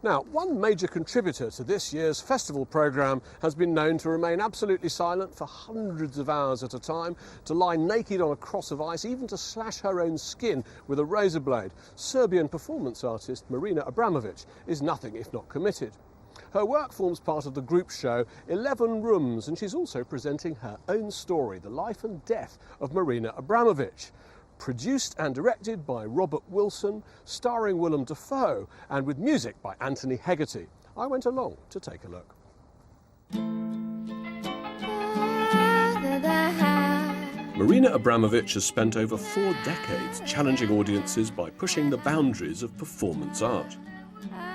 Now, one major contributor to this year's festival programme has been known to remain absolutely silent for hundreds of hours at a time, to lie naked on a cross of ice, even to slash her own skin with a razor blade. Serbian performance artist Marina Abramovic is nothing if not committed. Her work forms part of the group show 11 Rooms, and she's also presenting her own story, the life and death of Marina Abramovic. Produced and directed by Robert Wilson, starring Willem Dafoe, and with music by Anthony Hegarty. I went along to take a look. Marina Abramovic has spent over 4 decades challenging audiences by pushing the boundaries of performance art,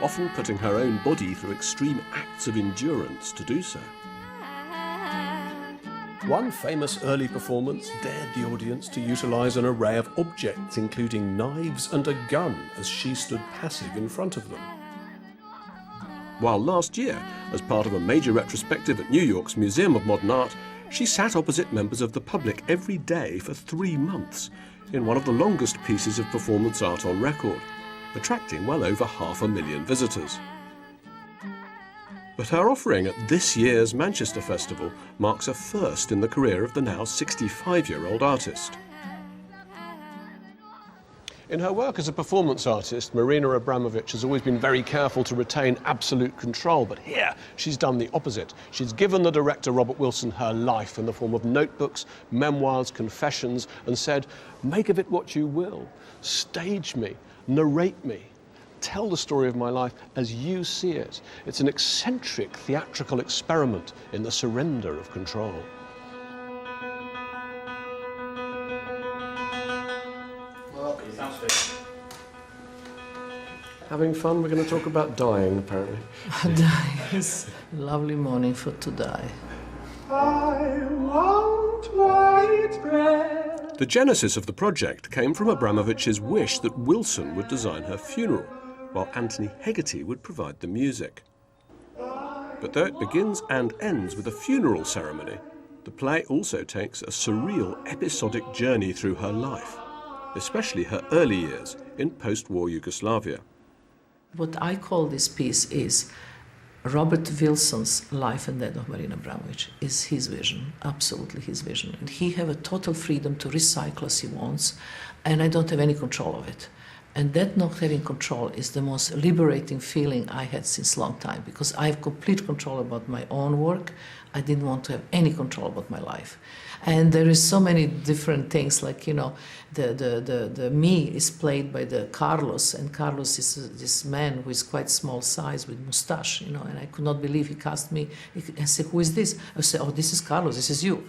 often putting her own body through extreme acts of endurance to do so. One famous early performance dared the audience to utilise an array of objects, including knives and a gun, as she stood passive in front of them. While last year, as part of a major retrospective at New York's Museum of Modern Art, she sat opposite members of the public every day for 3 months in one of the longest pieces of performance art on record, attracting well over 500,000 visitors. But her offering at this year's Manchester Festival marks a first in the career of the now 65-year-old artist. In her work as a performance artist, Marina Abramovic has always been very careful to retain absolute control, but here she's done the opposite. She's given the director Robert Wilson her life in the form of notebooks, memoirs, confessions, and said, "Make of it what you will. Stage me, narrate me. Tell the story of my life as you see it." It's an eccentric theatrical experiment in the surrender of control. Having fun? We're going to talk about dying, apparently. Dying is a lovely morning for to die. I want white bread. The genesis of the project came from Abramovic's wish that Wilson would design her funeral, while Anthony Hegarty would provide the music. But though it begins and ends with a funeral ceremony, the play also takes a surreal episodic journey through her life, especially her early years in post-war Yugoslavia. What I call this piece is Robert Wilson's life and death of Marina Abramovic is his vision, absolutely his vision. And he have a total freedom to recycle as he wants, and I don't have any control of it. And that not having control is the most liberating feeling I had since long time, because I have complete control about my own work. I didn't want to have any control about my life. And there is so many different things, like, you know, the me is played by the Carlos, and Carlos is this man who is quite small size with mustache, you know, and I could not believe he cast me. I said, "Who is this?" I said, "Oh, this is Carlos, this is you."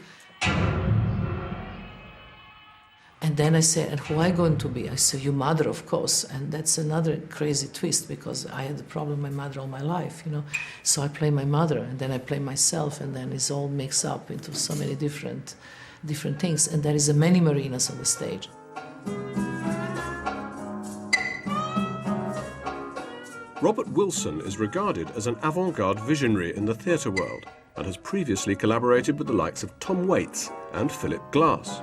And then I said, "And who am I going to be?" I said, "Your mother, of course." And that's another crazy twist, because I had the problem with my mother all my life, you know. So I play my mother, and then I play myself, and then it's all mixed up into so many different things. And there is many Marinas on the stage. Robert Wilson is regarded as an avant-garde visionary in the theatre world, and has previously collaborated with the likes of Tom Waits and Philip Glass.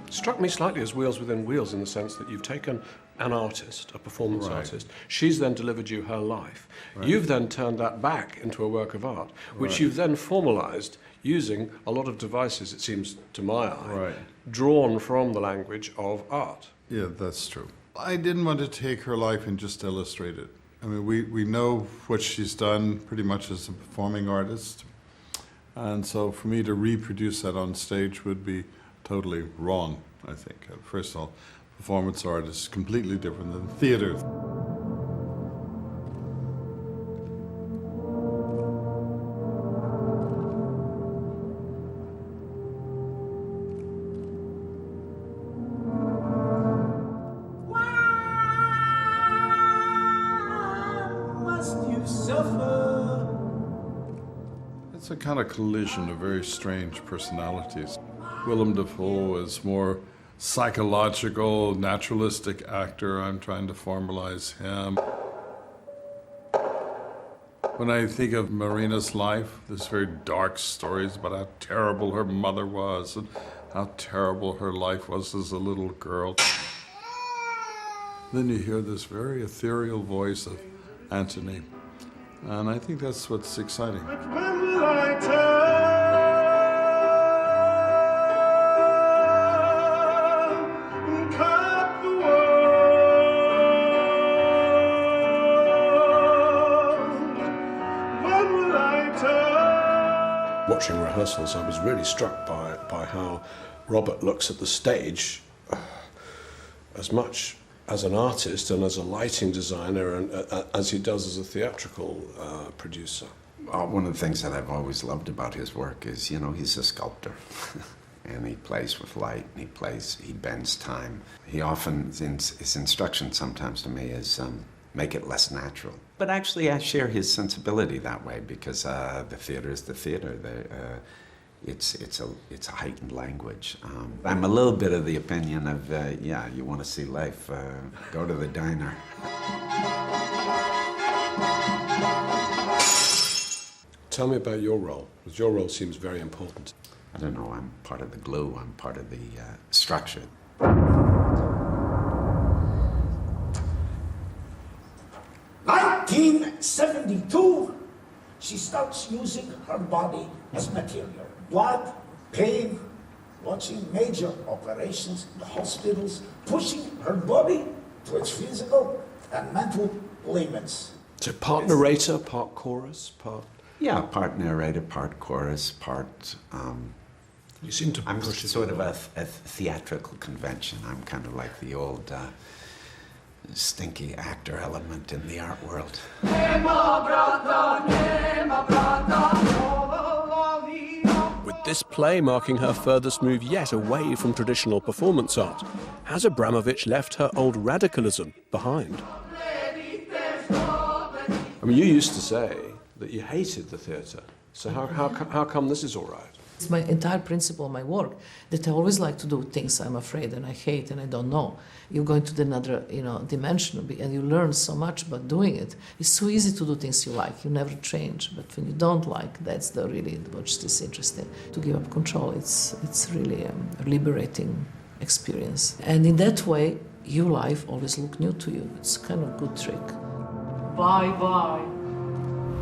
Struck me slightly as Wheels Within Wheels, in the sense that you've taken an artist, a performance artist, she's then delivered you her life. Right. You've then turned that back into a work of art, which you've then formalised using a lot of devices, it seems to my eye, drawn from the language of art. Yeah, that's true. I didn't want to take her life and just illustrate it. I mean, we know what she's done pretty much as a performing artist, and so for me to reproduce that on stage would be totally wrong, I think. First of all, performance art is completely different than theatre. It's a kind of collision of very strange personalities. Willem Dafoe is more psychological, naturalistic actor. I'm trying to formalize him. When I think of Marina's life, there's very dark stories about how terrible her mother was and how terrible her life was as a little girl. Then you hear this very ethereal voice of Anthony. And I think that's what's exciting. When will I turn and cut the world? When will I turn? Watching rehearsals, I was really struck by how Robert looks at the stage as much as an artist and as a lighting designer and as he does as a theatrical producer. One of the things that I've always loved about his work is, you know, he's a sculptor. And he plays with light, and he bends time. He often, his instruction sometimes to me is make it less natural. But actually I share his sensibility that way because the theater is the theater. It's a heightened language. I'm a little bit of the opinion of, yeah, you want to see life, go to the diner. Tell me about your role, because your role seems very important. I don't know, I'm part of the glue, I'm part of the structure. 1972, she starts using her body as material. Blood, pain, watching major operations in the hospitals, pushing her body to its physical and mental limits. So part narrator, part chorus, part... Yeah, part narrator, part chorus, part... You seem to I'm push it sort of a theatrical convention. I'm kind of like the old stinky actor element in the art world. With this play marking her furthest move yet away from traditional performance art, has Abramovic left her old radicalism behind? I mean, you used to say that you hated the theatre, so how come this is all right? It's my entire principle of my work, that I always like to do things I'm afraid and I hate and I don't know. You go into another, dimension and you learn so much about doing it. It's so easy to do things you like, you never change. But when you don't like, that's which is interesting. To give up control, it's really a liberating experience. And in that way, your life always looks new to you. It's kind of a good trick. Bye-bye.